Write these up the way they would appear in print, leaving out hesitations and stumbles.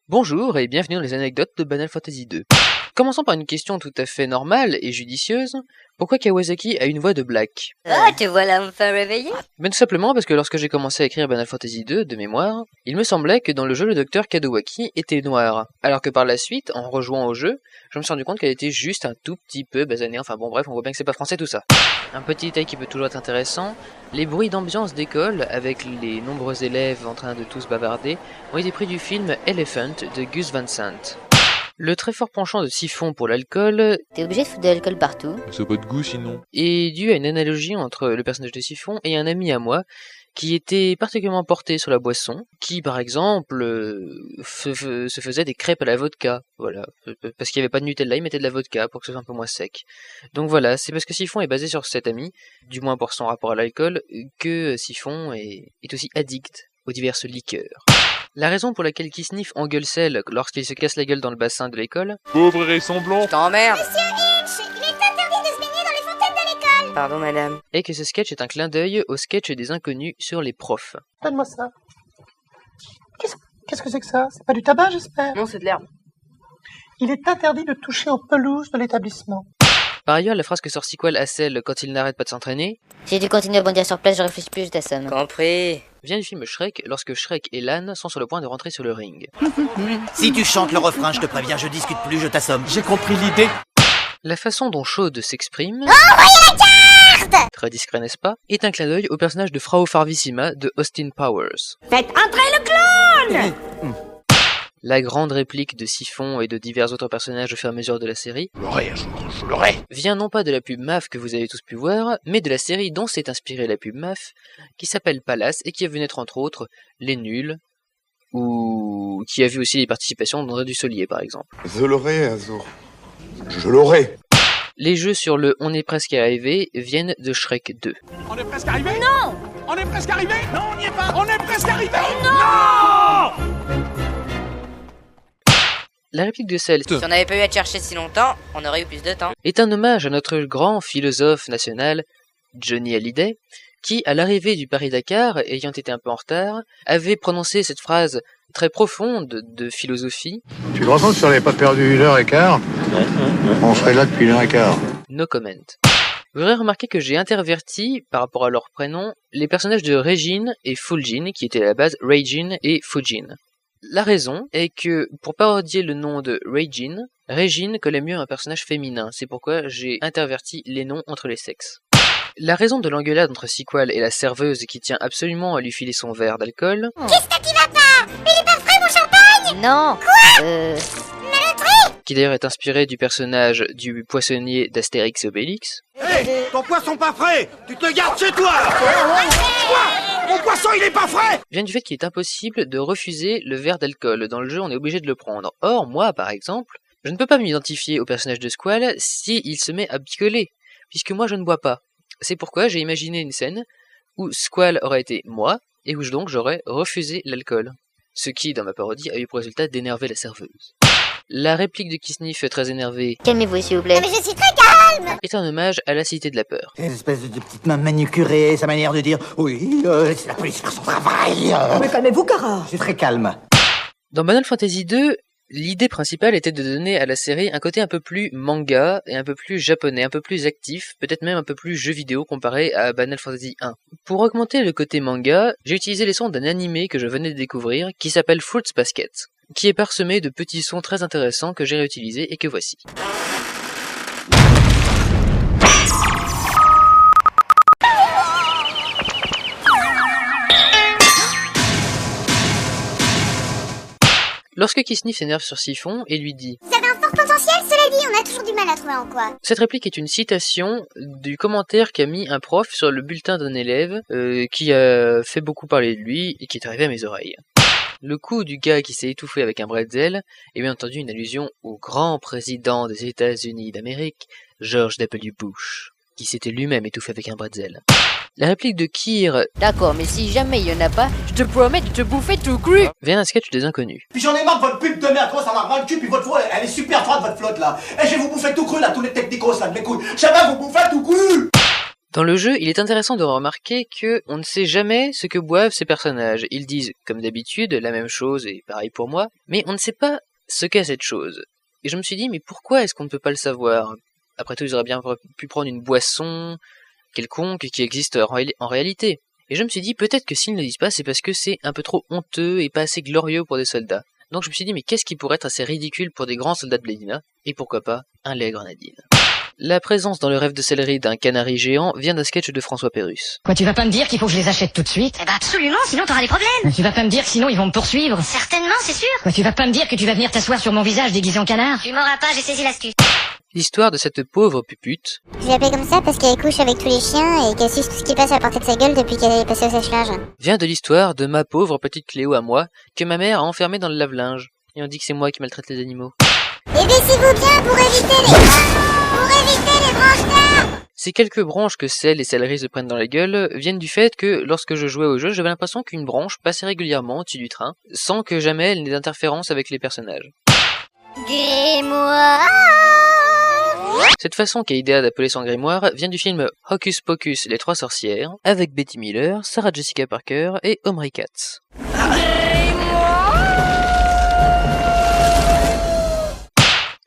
Bonjour et bienvenue dans les anecdotes de Banal Fantasy 2. Commençons par une question tout à fait normale et judicieuse. Pourquoi Kawasaki a une voix de Black? Oh, te voilà enfin réveillé? Ben tout simplement parce que lorsque j'ai commencé à écrire Banal Fantasy 2 de mémoire, il me semblait que dans le jeu le docteur Kadowaki était noir, alors que par la suite, en rejouant au jeu, je me suis rendu compte qu'elle était juste un tout petit peu basanée, enfin bon bref, on voit bien que c'est pas français tout ça. Un petit détail qui peut toujours être intéressant, les bruits d'ambiance d'école, avec les nombreux élèves en train de tous bavarder, ont été pris du film Elephant de Gus Van Sant. Le très fort penchant de Siphon pour l'alcool T'es obligé de foutre de l'alcool partout? Ça n'a pas de goût sinon. est dû à une analogie entre le personnage de Siphon et un ami à moi qui était particulièrement porté sur la boisson, qui par exemple se faisait des crêpes à la vodka, voilà, parce qu'il n'y avait pas de Nutella, il mettait de la vodka pour que ce soit un peu moins sec. Donc voilà, c'est parce que Siphon est basé sur cet ami, du moins pour son rapport à l'alcool, que Siphon est aussi addict aux diverses liqueurs. La raison pour laquelle Kisnif engueule Cell lorsqu'il se casse la gueule dans le bassin de l'école Pauvre et ressemblant. T'emmerdes! Monsieur Hitch, il est interdit de se baigner dans les fontaines de l'école. Pardon, madame. est que ce sketch est un clin d'œil au sketch des inconnus sur les profs. Donne-moi ça. Qu'est-ce que c'est que ça? C'est pas du tabac, j'espère? Non, c'est de l'herbe. Il est interdit de toucher aux pelouses de l'établissement. Par ailleurs, la phrase que sort Sequel à Cell quand il n'arrête pas de s'entraîner Si tu continues à bondir sur place, je réfléchis plus, je t'assomme. Compris. vient du film Shrek lorsque Shrek et Lan sont sur le point de rentrer sur le ring. Si tu chantes le refrain, je te préviens, je discute plus, je t'assomme. J'ai compris l'idée. La façon dont Chaude s'exprime, très discret n'est-ce pas, est un clin d'œil au personnage de Frau Farvissima de Austin Powers. Faites entrer le clown. La grande réplique de Siphon et de divers autres personnages au fur et à mesure de la série Je l'aurai. vient non pas de la pub MAF que vous avez tous pu voir, mais de la série dont s'est inspirée la pub MAF, qui s'appelle Palace et qui a vu naître entre autres Les Nuls, ou qui a vu aussi les participations d'André Dussolier par exemple. Je l'aurai, Azur. Je l'aurai. Les jeux sur le On est presque arrivé viennent de Shrek 2. On est presque arrivé? Non! On est presque arrivé? Non, on n'y est pas! On est presque arrivé? Non! La réplique de Cell Si on n'avait pas eu à te chercher si longtemps, on aurait eu plus de temps. est un hommage à notre grand philosophe national, Johnny Hallyday, qui, à l'arrivée du Paris-Dakar, ayant été un peu en retard, avait prononcé cette phrase très profonde de philosophie, Tu te rends compte si on n'avait pas perdu 1h15? On serait là depuis 1h15. no comment. Vous aurez remarqué que j'ai interverti, par rapport à leur prénom, les personnages de Regine et Fulgine, qui étaient à la base Regine et Fujin. La raison est que, pour parodier le nom de Regine collait mieux à un personnage féminin, c'est pourquoi j'ai interverti les noms entre les sexes. La raison de l'engueulade entre Sequel et la serveuse qui tient absolument à lui filer son verre d'alcool, Qu'est-ce qui va pas? Il est pas frais mon champagne. Non! Maladroit. qui d'ailleurs est inspiré du personnage du poissonnier d'Astérix et Obélix, Hé, ton poisson pas frais! Tu te le gardes chez toi! Quoi? Mon poisson, il est pas frais! vient du fait qu'il est impossible de refuser le verre d'alcool. Dans le jeu, on est obligé de le prendre. Or, moi, par exemple, je ne peux pas m'identifier au personnage de Squall s'il se met à picoler, puisque moi je ne bois pas. C'est pourquoi j'ai imaginé une scène où Squall aurait été moi, et où donc j'aurais refusé l'alcool. Ce qui, dans ma parodie, a eu pour résultat d'énerver la serveuse. La réplique de Kisnif, très énervée, Calmez-vous, s'il vous plaît. Mais je suis très calme. est un hommage à la Cité de la Peur. Une espèce de petite main manucurée, sa manière de dire oui, c'est la police faire son travail. Mais calmez-vous, Cara. C'est très calme. Dans Banal Fantasy 2, l'idée principale était de donner à la série un côté un peu plus manga et un peu plus japonais, un peu plus actif, peut-être même un peu plus jeu vidéo comparé à Banal Fantasy 1. Pour augmenter le côté manga, j'ai utilisé les sons d'un animé que je venais de découvrir qui s'appelle Fruits Basket, qui est parsemé de petits sons très intéressants que j'ai réutilisés et que voici. Lorsque Kisnif s'énerve sur Siphon et lui dit Vous avez un fort potentiel, cela dit, on a toujours du mal à trouver en quoi. Cette réplique est une citation du commentaire qu'a mis un prof sur le bulletin d'un élève qui a fait beaucoup parler de lui et qui est arrivé à mes oreilles. Le coup du gars qui s'est étouffé avec un bretzel est bien entendu une allusion au grand président des États-Unis d'Amérique, George W. Bush, qui s'était lui-même étouffé avec un bretzel. La réplique de Kir D'accord, mais si jamais il y en a pas, je te promets de te bouffer tout cru! vient d'un sketch des Inconnus. Puis j'en ai marre de votre pub de merde, ça m'a le cul, puis votre flotte, elle est super froide, votre flotte là. Et je vais vous bouffer tout cru là, tous les technicos là, de mes couilles. Jamais vous bouffer tout cru! Dans le jeu, il est intéressant de remarquer que on ne sait jamais ce que boivent ces personnages. Ils disent, comme d'habitude, la même chose, et pareil pour moi, mais on ne sait pas ce qu'est cette chose. Et je me suis dit, mais pourquoi est-ce qu'on ne peut pas le savoir? Après tout, ils auraient bien pu prendre une boisson quelconque qui existe en réalité. Et je me suis dit, peut-être que s'ils ne le disent pas, c'est parce que c'est un peu trop honteux et pas assez glorieux pour des soldats. Donc je me suis dit, mais qu'est-ce qui pourrait être assez ridicule pour des grands soldats de Blédina? Et pourquoi pas un lait grenadine? La présence dans le rêve de céleri d'un canari géant vient d'un sketch de François Pérusse. Quoi, tu vas pas me dire qu'il faut que je les achète tout de suite? Eh ben absolument, sinon t'auras des problèmes. Tu vas pas me dire que sinon ils vont me poursuivre? Certainement, c'est sûr. Quoi, tu vas pas me dire que tu vas venir t'asseoir sur mon visage déguisé en canard? Tu m'auras pas, j'ai saisi l'astuce. L'histoire de cette pauvre pupute Je l'appelle comme ça parce qu'elle couche avec tous les chiens et qu'elle suce tout ce qui passe à portée de sa gueule depuis qu'elle est passée au sèche-linge. vient de l'histoire de ma pauvre petite Cléo à moi, que ma mère a enfermée dans le lave-linge. Et on dit que c'est moi qui maltraite les animaux. Et baissez-vous bien pour éviter les branches d'arbres. Ces quelques branches que sel et céleri se prennent dans la gueule viennent du fait que lorsque je jouais au jeu, j'avais l'impression qu'une branche passait régulièrement au-dessus du train, sans que jamais elle n'ait d'interférence avec les personnages. Grimoire. Cette façon qu'a Idea d'appeler son grimoire vient du film Hocus Pocus, les trois sorcières, avec Betty Miller, Sarah Jessica Parker et Omri Katz.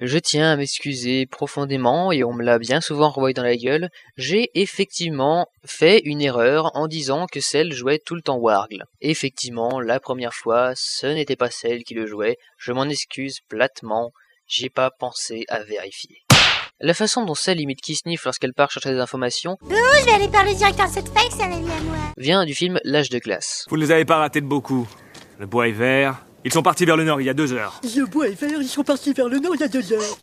Je tiens à m'excuser profondément, et on me l'a bien souvent renvoyé dans la gueule, j'ai effectivement fait une erreur en disant que celle jouait tout le temps Wargle. Effectivement, la première fois, ce n'était pas celle qui le jouait, je m'en excuse platement, j'ai pas pensé à vérifier. La façon dont celle imite Kisniff lorsqu'elle part chercher des informations Je vais aller parler au directeur de cette fake, c'est un ami à moi. vient du film L'âge de glace. Vous ne les avez pas ratés de beaucoup. Le bois est vert. Ils sont partis vers le nord il y a 2 heures. Le bois est vert, ils sont partis vers le nord il y a 2 heures.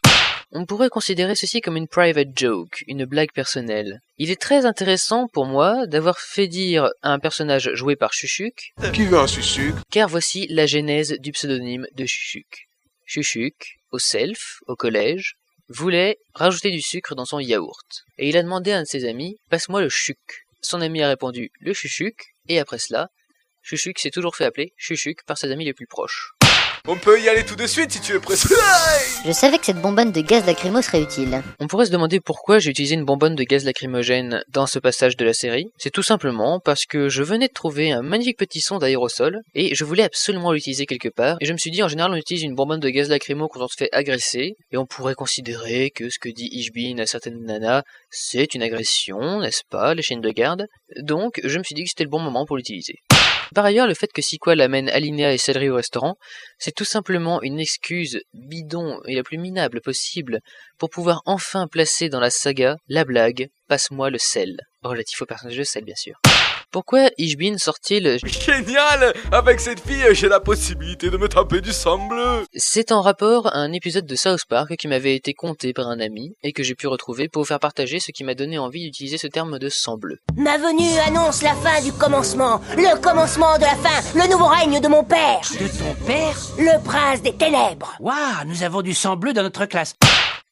On pourrait considérer ceci comme une private joke, une blague personnelle. Il est très intéressant pour moi d'avoir fait dire à un personnage joué par Chuchuk Qui veut un sucre? car voici la genèse du pseudonyme de Chuchuk. Chuchuk, au self, au collège, voulait rajouter du sucre dans son yaourt. Et il a demandé à un de ses amis, passe-moi le chuc. Son ami a répondu, le chuchuc, et après cela, Chuchuk s'est toujours fait appeler Chuchuk par ses amis les plus proches. On peut y aller tout de suite si tu es pressé. Je savais que cette bonbonne de gaz lacrymo serait utile. On pourrait se demander pourquoi j'ai utilisé une bonbonne de gaz lacrymogène dans ce passage de la série. C'est tout simplement parce que je venais de trouver un magnifique petit son d'aérosol et je voulais absolument l'utiliser quelque part. Et je me suis dit, en général, on utilise une bonbonne de gaz lacrymo quand on se fait agresser et on pourrait considérer que ce que dit Ishbin à certaines nanas, c'est une agression, n'est-ce pas, les chaînes de garde. Donc, je me suis dit que c'était le bon moment pour l'utiliser. Par ailleurs, le fait que Sequel amène Alinea et Céleri au restaurant, c'est tout simplement une excuse bidon et la plus minable possible pour pouvoir enfin placer dans la saga la blague « Passe-moi le sel », relatif au personnage de sel bien sûr. Pourquoi Ishbin sort-il « Génial! Avec cette fille, j'ai la possibilité de me taper du sang bleu. C'est en rapport à un épisode de South Park qui m'avait été conté par un ami et que j'ai pu retrouver pour vous faire partager ce qui m'a donné envie d'utiliser ce terme de sang bleu. Ma venue annonce la fin du commencement, le commencement de la fin, le nouveau règne de mon père. De ton père? Le prince des ténèbres. Waouh, nous avons du sang bleu dans notre classe.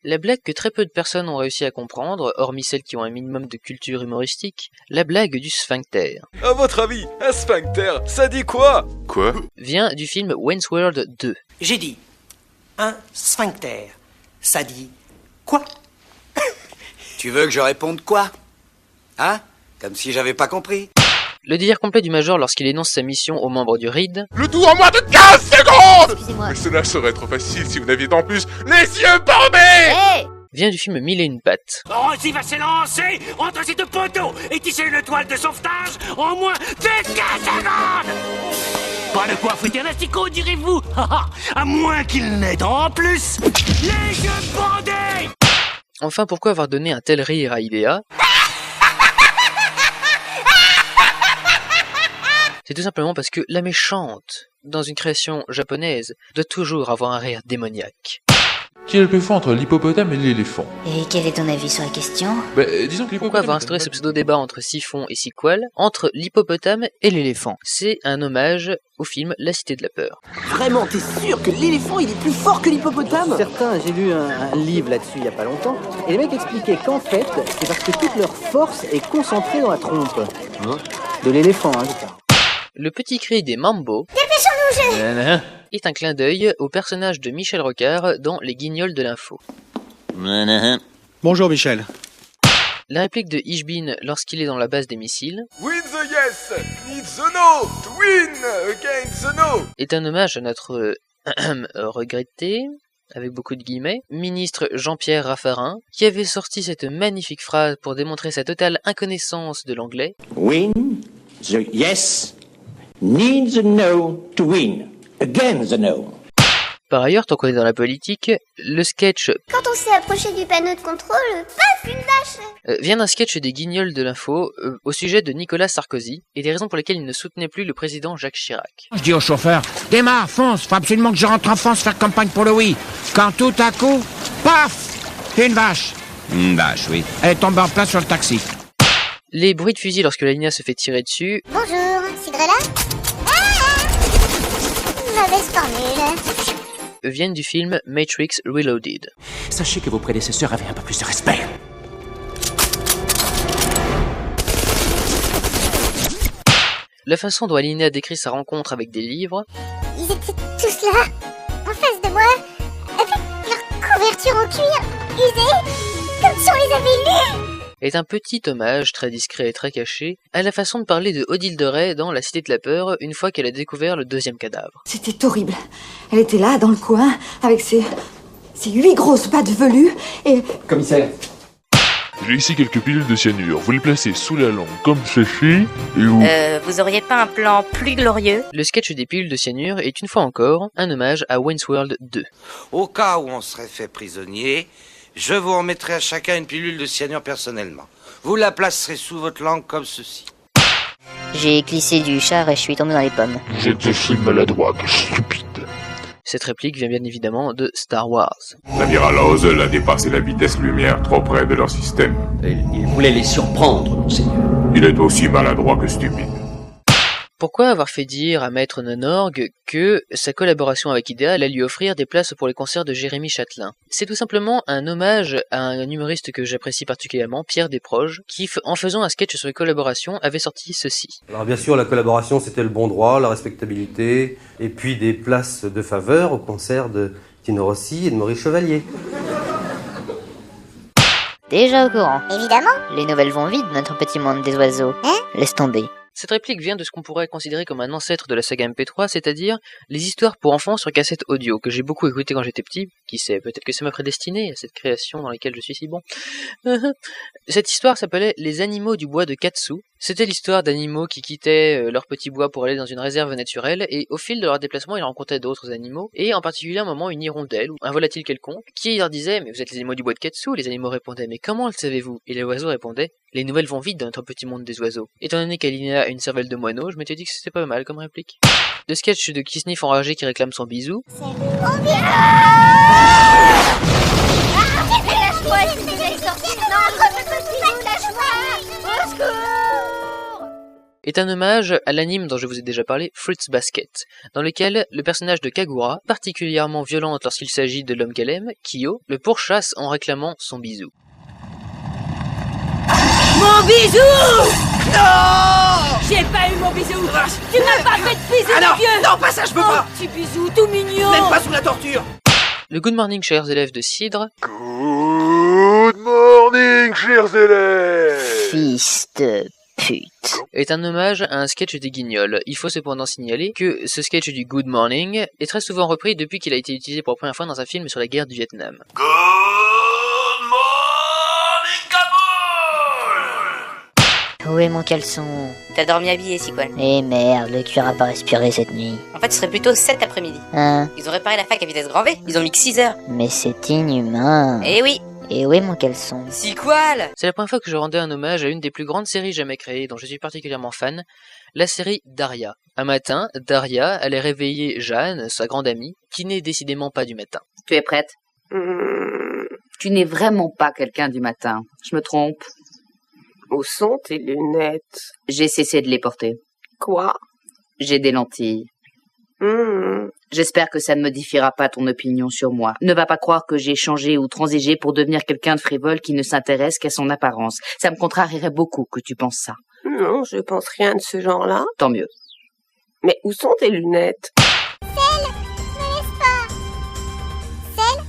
La blague que très peu de personnes ont réussi à comprendre, hormis celles qui ont un minimum de culture humoristique, la blague du sphincter. À votre avis, un sphincter, ça dit quoi? Quoi? Vient du film Wayne's World 2. J'ai dit, un sphincter, ça dit quoi? Tu veux que je réponde quoi? Hein? Comme si j'avais pas compris. Le délire complet du Major lorsqu'il énonce sa mission aux membres du RID. Le tout en moins de 15 secondes! Excusez-moi. Mais cela serait trop facile si vous n'aviez en plus les yeux bandés! Hé! Vient du film Mille et une pattes. Rosie va s'élancer entre ces deux poteaux et tisser une toile de sauvetage en moins de 15 secondes! Pas de quoi fouetter un asticot, direz-vous? À moins qu'il n'ait en plus les yeux bandés! Enfin, pourquoi avoir donné un tel rire à Idea? C'est tout simplement parce que la méchante, dans une création japonaise, doit toujours avoir un rire démoniaque. Qui est le plus fort entre l'hippopotame et l'éléphant? Et quel est ton avis sur la question? Disons que l'hippopotame... Pourquoi avoir instauré ce pseudo-débat entre Siphon et Sequel, entre l'hippopotame et l'éléphant? C'est un hommage au film La Cité de la Peur. Vraiment, t'es sûr que l'éléphant il est plus fort que l'hippopotame? Certains, j'ai lu un livre là-dessus il y a pas longtemps, et les mecs expliquaient qu'en fait, c'est parce que toute leur force est concentrée dans la trompe. De l'éléphant, hein, je parle. Le petit cri des Mambo Dépêchons-nous, est un clin d'œil au personnage de Michel Rocard dans Les Guignols de l'info. Bonjour Michel. La réplique de Ishbin lorsqu'il est dans la base des missiles Win the yes, need the no, to win against the no est un hommage à notre regretté, avec beaucoup de guillemets, ministre Jean-Pierre Raffarin, qui avait sorti cette magnifique phrase pour démontrer sa totale inconnaissance de l'anglais. Win the yes, need the no to win against the no. Par ailleurs, tant qu'on est dans la politique, le sketch Quand on s'est approché du panneau de contrôle, paf, une vache. vient d'un sketch des Guignols de l'info au sujet de Nicolas Sarkozy et des raisons pour lesquelles il ne soutenait plus le président Jacques Chirac. Je dis au chauffeur, démarre, fonce, faut absolument que je rentre en France faire campagne pour le oui. Quand tout à coup, paf, une vache. Une vache, oui. Elle est tombée en place sur le taxi. Les bruits de fusil lorsque la Lina se fait tirer dessus. Bonjour, Cidrella. Mauvaise formule. Viennent du film Matrix Reloaded. Sachez que vos prédécesseurs avaient un peu plus de respect. La façon dont Alina décrit sa rencontre avec des livres. Ils étaient tous là, en face de moi, avec leur couverture en cuir, usée, comme si on les avait lus. Est un petit hommage très discret et très caché à la façon de parler de Odile de Ray dans La Cité de la Peur une fois qu'elle a découvert le deuxième cadavre. C'était horrible. Elle était là, dans le coin, avec ses 8 grosses pattes velues et... Commissaire. J'ai ici quelques pilules de cyanure. Vous les placez sous la langue comme ceci et où... Vous auriez pas un plan plus glorieux? Le sketch des pilules de cyanure est une fois encore un hommage à Wayne's World 2. Au cas où on serait fait prisonnier, je vous remettrai à chacun une pilule de cyanure personnellement. Vous la placerez sous votre langue comme ceci. J'ai glissé du char et je suis tombé dans les pommes. J'étais si maladroit que stupide. Cette réplique vient bien évidemment de Star Wars. L'amiral Ozzel a dépassé la vitesse lumière trop près de leur système. Il voulait les surprendre, monseigneur. Il est aussi maladroit que stupide. Pourquoi avoir fait dire à Maître Nonorg que sa collaboration avec IDEA allait lui offrir des places pour les concerts de Jérémy Châtelain? C'est tout simplement un hommage à un humoriste que j'apprécie particulièrement, Pierre Desproges, qui, en faisant un sketch sur les collaborations, avait sorti ceci. Alors bien sûr, la collaboration, c'était le bon droit, la respectabilité, et puis des places de faveur au concert de Tino Rossi et de Maurice Chevalier. Déjà au courant. Évidemment. Les nouvelles vont vite, notre petit monde des oiseaux. Hein? Laisse tomber. Cette réplique vient de ce qu'on pourrait considérer comme un ancêtre de la saga MP3, c'est-à-dire les histoires pour enfants sur cassette audio, que j'ai beaucoup écouté quand j'étais petit. Qui sait, peut-être que ça m'a prédestiné à cette création dans laquelle je suis si bon. Cette histoire s'appelait Les animaux du bois de Katsu. C'était l'histoire d'animaux qui quittaient leur petit bois pour aller dans une réserve naturelle, et au fil de leur déplacement, ils rencontraient d'autres animaux, et en particulier à un moment une hirondelle, ou un volatile quelconque, qui leur disait « Mais vous êtes les animaux du bois de Katsu ?» Les animaux répondaient « Mais comment le savez-vous ?» Et les oiseaux répondaient « Les nouvelles vont vite dans notre petit monde des oiseaux. » Étant donné qu'Alina a une cervelle de moineau, je m'étais dit que c'était pas mal comme réplique. Le sketch de Kisniff enragé qui réclame son bisou. Est un hommage à l'anime dont je vous ai déjà parlé, Fruits Basket, dans lequel le personnage de Kagura, particulièrement violente lorsqu'il s'agit de l'homme qu'elle aime, Kyo, le pourchasse en réclamant son bisou. Mon bisou! Non! J'ai pas eu mon bisou! Tu m'as pas fait de bisou, non, vieux! non, pas ça, je peux pas! Petit bisou tout mignon! Même pas sous la torture! Le Good Morning, chers élèves de Cidre. Good morning, chers élèves! Fils de pute. Est un hommage à un sketch des Guignols. Il faut cependant signaler que ce sketch du Good Morning est très souvent repris depuis qu'il a été utilisé pour la première fois dans un film sur la guerre du Vietnam. Good morning, Kaboul! Où est mon caleçon? T'as dormi habillé, Sequel. Eh merde, le cuir a pas respiré cette nuit. En fait, ce serait plutôt cet après-midi. Hein? Ils ont réparé la fac à vitesse grand V. Ils ont mis que 6 heures. Mais c'est inhumain. Eh oui! Et où est mon caleçon? Sequel! C'est la première fois que je rendais un hommage à une des plus grandes séries jamais créées, dont je suis particulièrement fan, la série Daria. Un matin, Daria allait réveiller Jeanne, sa grande amie, qui n'est décidément pas du matin. Tu es prête? Tu n'es vraiment pas quelqu'un du matin. Je me trompe. Où sont tes lunettes? J'ai cessé de les porter. Quoi? J'ai des lentilles. J'espère que ça ne modifiera pas ton opinion sur moi. Ne va pas croire que j'ai changé ou transigé pour devenir quelqu'un de frivole qui ne s'intéresse qu'à son apparence. Ça me contrarierait beaucoup que tu penses ça. Non, je pense rien de ce genre-là. Tant mieux. Mais où sont tes lunettes? Celle, ne laisse pas. Celle.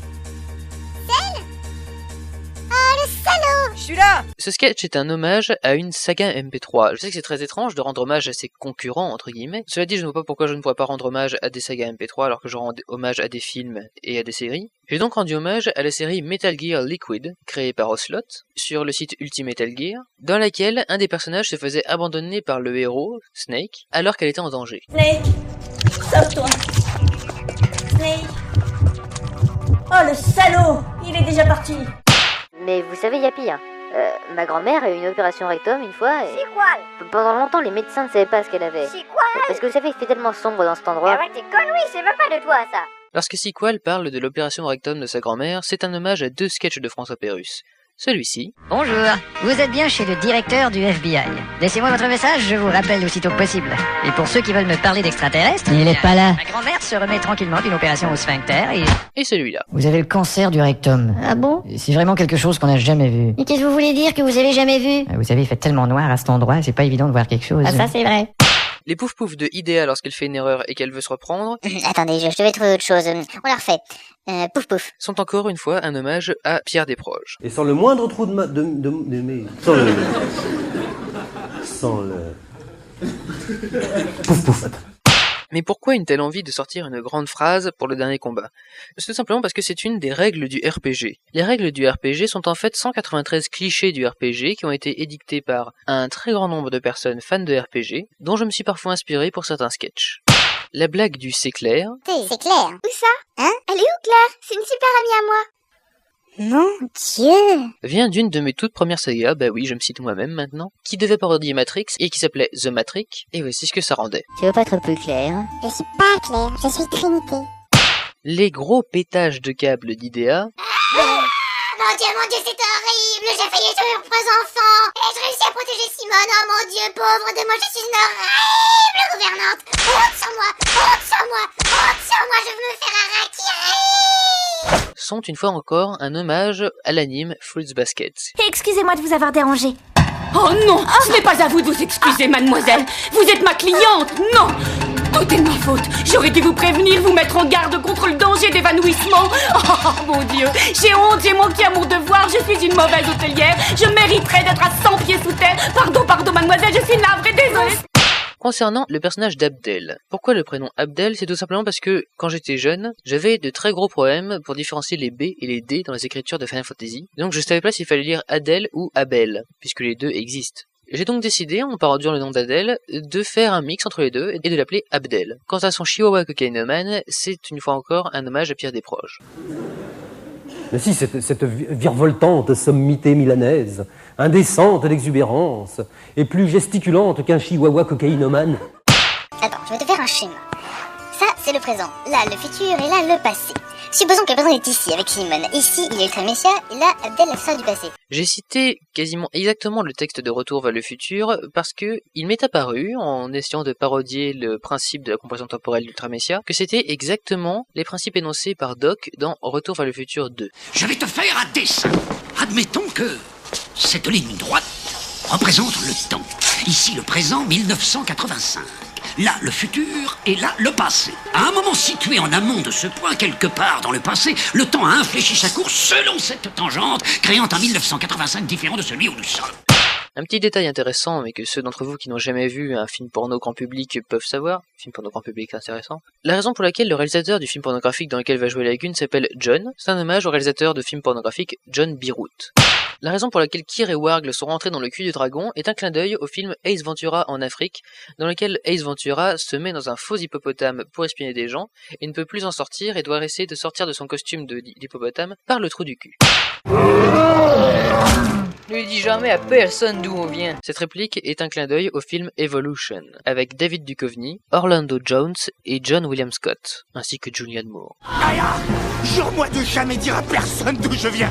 Oh, le salaud! suis là. Ce sketch est un hommage à une saga MP3. Je sais que c'est très étrange de rendre hommage à ses concurrents, entre guillemets. Cela dit, je ne vois pas pourquoi je ne pourrais pas rendre hommage à des sagas MP3 alors que je rends hommage à des films et à des séries. J'ai donc rendu hommage à la série Metal Gear Liquid, créée par Ocelot, sur le site Ultimate Metal Gear, dans laquelle un des personnages se faisait abandonner par le héros, Snake, alors qu'elle était en danger. Snake, sauve-toi. Snake. Oh le salaud, il est déjà parti. Mais vous savez, y a pire. Ma grand-mère a eu une opération rectum une fois et... C'est quoi? Pendant longtemps, les médecins ne savaient pas ce qu'elle avait. C'est quoi? Parce que vous savez, il fait tellement sombre dans cet endroit. Ah ouais, t'es con, oui, c'est même pas de toi, ça. Lorsque Sequel parle de l'opération rectum de sa grand-mère, c'est un hommage à deux sketchs de François Pérusse. Celui-ci. Bonjour, vous êtes bien chez le directeur du FBI. Laissez-moi votre message, je vous rappelle aussitôt que possible. Et pour ceux qui veulent me parler d'extraterrestres, il n'est pas là. Ma grand-mère se remet tranquillement d'une opération au sphincter et celui-là. Vous avez le cancer du rectum. Ah bon? C'est vraiment quelque chose qu'on n'a jamais vu. Et qu'est-ce que vous voulez dire que vous avez jamais vu? Vous savez, il fait tellement noir à cet endroit, c'est pas évident de voir quelque chose. Ah ça c'est vrai. Les pouf-pouf de Idea lorsqu'elle fait une erreur et qu'elle veut se reprendre... Attendez, je devais trouver autre chose. On la refait. Pouf-pouf. Sont encore une fois un hommage à Pierre Desproges. Et sans le moindre trou sans le... Pouf-pouf. Mais pourquoi une telle envie de sortir une grande phrase pour le dernier combat? C'est tout simplement parce que c'est une des règles du RPG. Les règles du RPG sont en fait 193 clichés du RPG qui ont été édictés par un très grand nombre de personnes fans de RPG, dont je me suis parfois inspiré pour certains sketchs. La blague du c'est clair. C'est clair. Où ça? Hein? Elle est où Claire? C'est une super amie à moi. Mon Dieu! Vient d'une de mes toutes premières sagas, bah oui, je me cite moi-même maintenant, qui devait parodier Matrix et qui s'appelait The Matrix, et voici ce que ça rendait. Tu veux pas être plus clair? Je suis pas Claire, je suis Trinité. Les gros pétages de câbles d'Idea. Mon Dieu, c'est horrible! J'ai failli tuer mes propres enfants! Et je réussis à protéger Simone! Oh mon Dieu, pauvre de moi, je suis une horrible gouvernante! Honte sur moi! Honte sur moi! Honte sur moi! Je veux me faire harakiri! Sont une fois encore un hommage à l'anime Fruits Basket. Excusez-moi de vous avoir dérangé. Oh non, ce n'est pas à vous de vous excuser, mademoiselle. Vous êtes ma cliente, non. Tout est de ma faute. J'aurais dû vous prévenir, vous mettre en garde contre le danger d'évanouissement. Oh mon Dieu, j'ai honte, j'ai manqué à mon devoir. Je suis une mauvaise hôtelière. Je mériterais d'être à 100 pieds sous terre. Pardon, mademoiselle, je suis navrée, désolée. Concernant le personnage d'Abdel. Pourquoi le prénom Abdel? C'est tout simplement parce que, quand j'étais jeune, j'avais de très gros problèmes pour différencier les B et les D dans les écritures de Final Fantasy. Donc je savais pas s'il fallait lire Adel ou Abel, puisque les deux existent. J'ai donc décidé, en parodiant le nom d'Adel, de faire un mix entre les deux et de l'appeler Abdel. Quant à son Chihuahua Cocainoman, c'est une fois encore un hommage à Pierre Desproges. Mais si, cette virevoltante sommité milanaise, indécente d'exubérance, et plus gesticulante qu'un chihuahua cocaïnomane. Attends, je vais te faire un schéma. Ça, c'est le présent. Là, le futur, et là, le passé. Supposons que le présent est ici, avec Simone. Ici, il y a Ultra Messia, et là, Abdel, la sœur du passé. J'ai cité quasiment exactement le texte de Retour vers le futur, parce que il m'est apparu, en essayant de parodier le principe de la compression temporelle d'Ultra Messia, que c'était exactement les principes énoncés par Doc dans Retour vers le futur 2. Je vais te faire un dessin. Admettons que cette ligne droite représente le temps. Ici, le présent, 1985. Là, le futur, et là, le passé. À un moment situé en amont de ce point, quelque part dans le passé, le temps a infléchi sa course selon cette tangente, créant un 1985 différent de celui où nous sommes. Un petit détail intéressant, mais que ceux d'entre vous qui n'ont jamais vu un film porno grand public peuvent savoir, film porno grand public intéressant, la raison pour laquelle le réalisateur du film pornographique dans lequel va jouer Lagune s'appelle John, c'est un hommage au réalisateur de film pornographique John Beirut. La raison pour laquelle Kir et Wargle sont rentrés dans le cul du dragon est un clin d'œil au film Ace Ventura en Afrique, dans lequel Ace Ventura se met dans un faux hippopotame pour espionner des gens, et ne peut plus en sortir et doit essayer de sortir de son costume d'hippopotame par le trou du cul. Ne dis jamais à personne d'où on vient. Cette réplique est un clin d'œil au film Evolution, avec David Duchovny, Orlando Jones et John William Scott, ainsi que Julianne Moore. Aya, jure-moi de jamais dire à personne d'où je viens.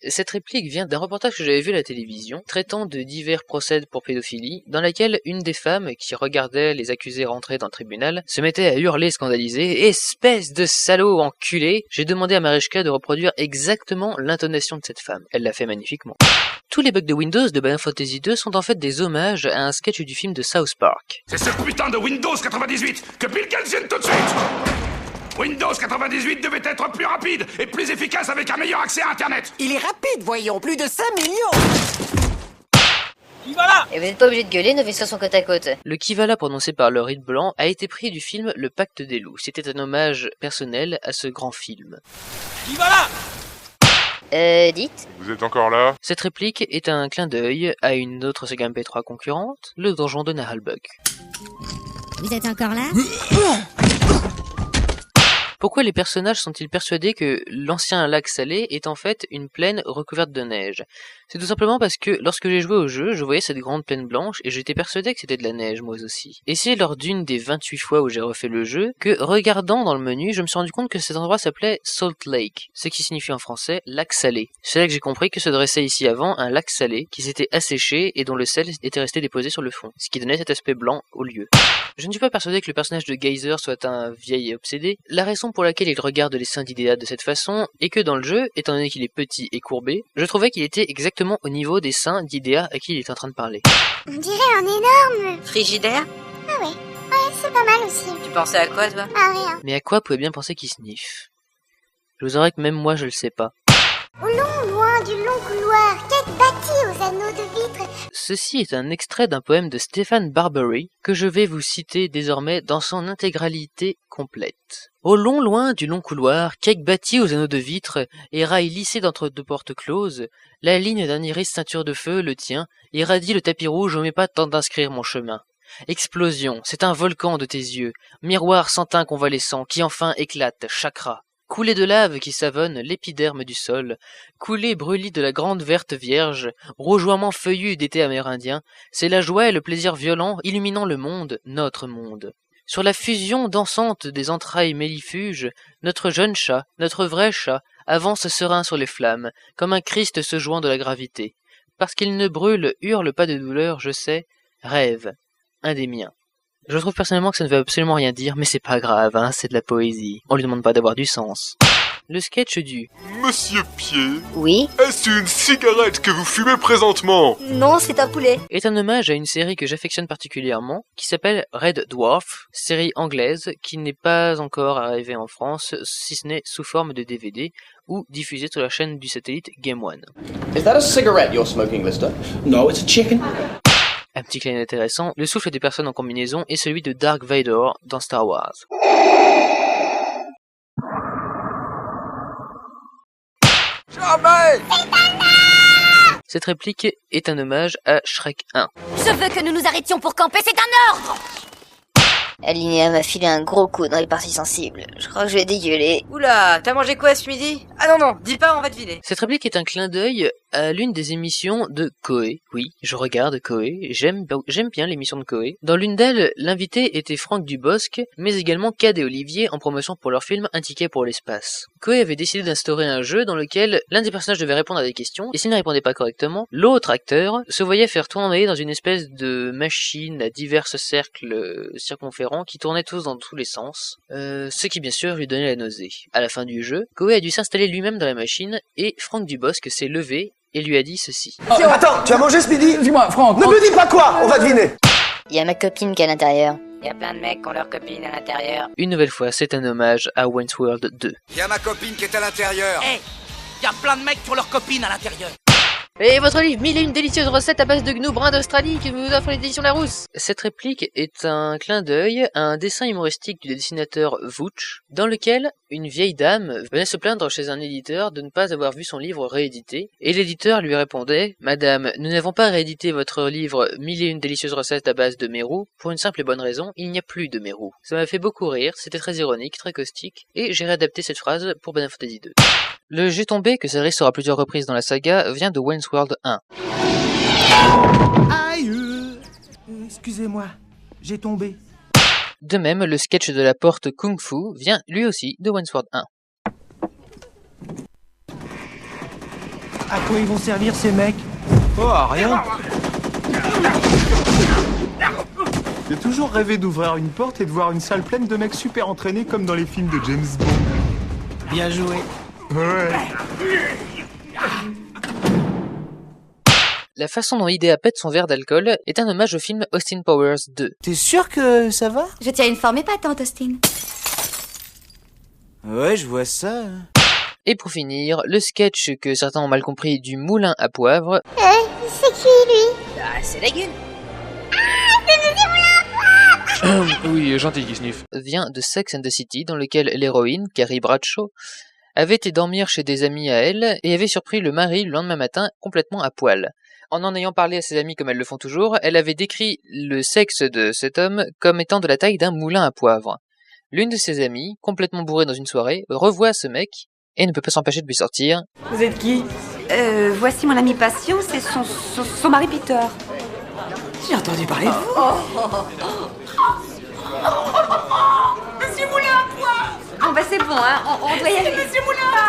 Cette réplique vient d'un reportage que j'avais vu à la télévision, traitant de divers procès pour pédophilie, dans laquelle une des femmes qui regardait les accusés rentrer dans le tribunal se mettait à hurler scandalisée « Espèce de salaud enculé !» J'ai demandé à Marichka de reproduire exactement l'intonation de cette femme. Elle l'a fait magnifiquement. Tous les bugs de Windows de Final Fantasy 2 sont en fait des hommages à un sketch du film de South Park. C'est ce putain de Windows 98 que Bill Gates vienne tout de suite. Windows 98 devait être plus rapide et plus efficace avec un meilleur accès à Internet. Il est rapide, voyons, plus de 5 millions. Voilà. Et vous n'êtes pas obligé de gueuler, nos vaisseaux sont côte à côte. Le Kivala prononcé par le Ride Blanc a été pris du film Le Pacte des Loups. C'était un hommage personnel à ce grand film. Kivala. Dites. Vous êtes encore là? Cette réplique est un clin d'œil à une autre Sega MP3 concurrente, le donjon de Nahalbuck. Vous êtes encore là? Pourquoi les personnages sont-ils persuadés que l'ancien lac salé est en fait une plaine recouverte de neige? C'est tout simplement parce que lorsque j'ai joué au jeu, je voyais cette grande plaine blanche et j'étais persuadé que c'était de la neige moi aussi. Et c'est lors d'une des 28 fois où j'ai refait le jeu que, regardant dans le menu, je me suis rendu compte que cet endroit s'appelait Salt Lake, ce qui signifie en français lac salé. C'est là que j'ai compris que se dressait ici avant un lac salé qui s'était asséché et dont le sel était resté déposé sur le fond, ce qui donnait cet aspect blanc au lieu. Je ne suis pas persuadé que le personnage de Geyser soit un vieil obsédé. La raison pour laquelle il regarde les seins d'Idéa de cette façon est que dans le jeu, étant donné qu'il est petit et courbé, je trouvais qu'il était exactement au niveau des seins d'Idéa à qui il est en train de parler. On dirait un énorme... Frigidaire? Ah ouais, c'est pas mal aussi. Tu pensais à quoi, toi? Ah, rien. Mais à quoi pouvait bien penser qu'il sniffe? Je vous avouerai que même moi je le sais pas. Au loin du long couloir, quête bâtie aux anneaux de vitre. Ceci est un extrait d'un poème de Stéphane Barbary que je vais vous citer désormais dans son intégralité complète. Au loin du long couloir, cake bâti aux anneaux de vitre et rails lissés d'entre deux portes closes, la ligne d'un iris ceinture de feu, le tien, irradie le tapis rouge au pas tant d'inscrire mon chemin. Explosion, c'est un volcan de tes yeux, miroir sans teint convalescent qui enfin éclate, chakra. Coulée de lave qui savonne l'épiderme du sol, coulée brûlie de la grande verte vierge, rougeoiement feuillu d'été amérindien, c'est la joie et le plaisir violent illuminant le monde, notre monde. Sur la fusion dansante des entrailles mellifuges, notre jeune chat, notre vrai chat, avance serein sur les flammes, comme un Christ se jouant de la gravité. Parce qu'il ne brûle, hurle pas de douleur, je sais, rêve, un des miens. Je trouve personnellement que ça ne veut absolument rien dire, mais c'est pas grave, hein, c'est de la poésie. On lui demande pas d'avoir du sens. Le sketch du Monsieur Pied. Oui. Est-ce une cigarette que vous fumez présentement? Non, c'est un poulet. Est un hommage à une série que j'affectionne particulièrement, qui s'appelle Red Dwarf, série anglaise qui n'est pas encore arrivée en France, si ce n'est sous forme de DVD, ou diffusée sur la chaîne du satellite Game One. Is that a cigarette you're smoking, Lister? No, it's a chicken. Un petit clin intéressant, le souffle des personnes en combinaison est celui de Dark Vador dans Star Wars. Jamais! Cette réplique est un hommage à Shrek 1. Je veux que nous nous arrêtions pour camper, c'est un ordre! Alinéa m'a filé un gros coup dans les parties sensibles. Je crois que je vais dégueuler. Oula, t'as mangé quoi ce midi? Ah non, dis pas, on va deviner. Cette réplique est un clin d'œil à l'une des émissions de Koei. Oui, je regarde Koei, j'aime bien l'émission de Koei. Dans l'une d'elles, l'invité était Franck Dubosc, mais également Cad et Olivier en promotion pour leur film Un ticket pour l'espace. Koei avait décidé d'instaurer un jeu dans lequel l'un des personnages devait répondre à des questions, et s'il ne répondait pas correctement, l'autre acteur se voyait faire tourner dans une espèce de machine à divers cercles circonférents qui tournaient tous dans tous les sens, ce qui bien sûr lui donnait la nausée. À la fin du jeu, Koei a dû s'installer lui-même dans la machine, et Franck Dubosc s'est levé et lui a dit ceci. Oh, attends, tu as mangé ce midi? Dis-moi, Franck. Ne me dis pas quoi, on va deviner. Il y a ma copine qui est à l'intérieur. Il y a plein de mecs qui ont leur copine à l'intérieur. Une nouvelle fois, c'est un hommage à Wayne's World 2. Il y a ma copine qui est à l'intérieur. Hé, il y a plein de mecs qui ont leur copine à l'intérieur. Et votre livre 1001 délicieuses recettes à base de gnous bruns d'Australie qui vous offre l'édition Larousse. Cette réplique est un clin d'œil à un dessin humoristique du dessinateur Vooch, dans lequel une vieille dame venait se plaindre chez un éditeur de ne pas avoir vu son livre réédité, et l'éditeur lui répondait « Madame, nous n'avons pas réédité votre livre 1001 délicieuses recettes à base de mérou, pour une simple et bonne raison, il n'y a plus de mérou. » Ça m'a fait beaucoup rire, c'était très ironique, très caustique, et j'ai réadapté cette phrase pour Final Fantasy 2. Le jet tombé, que s'adresse à plusieurs reprises dans la saga, vient de Wayne's World 1. Aïe, excusez-moi, j'ai tombé. De même, le sketch de la porte Kung Fu vient lui aussi de Wayne's World 1. À quoi ils vont servir ces mecs? Oh, à rien. J'ai toujours rêvé d'ouvrir une porte et de voir une salle pleine de mecs super entraînés comme dans les films de James Bond. Bien joué. Ouais. La façon dont Idea pète son verre d'alcool est un hommage au film Austin Powers 2. T'es sûr que ça va? Je tiens une forme épatante, Austin. Ouais, je vois ça. Et pour finir, le sketch que certains ont mal compris du moulin à poivre. C'est qui lui? Ah, c'est la gueule. Oui, gentil qui sniffe. Vient de Sex and the City, dans lequel l'héroïne, Carrie Bradshaw, avait été dormir chez des amis à elle et avait surpris le mari le lendemain matin complètement à poil. En ayant parlé à ses amis comme elles le font toujours, elle avait décrit le sexe de cet homme comme étant de la taille d'un moulin à poivre. L'une de ses amies, complètement bourrée dans une soirée, revoit ce mec et ne peut pas s'empêcher de lui sortir. Vous êtes qui? Voici mon ami patient, c'est son mari Peter. J'ai entendu parler de vous. Monsieur Moulin à poivre. Ah bah c'est bon, hein, on doit y aller. Monsieur Moulin à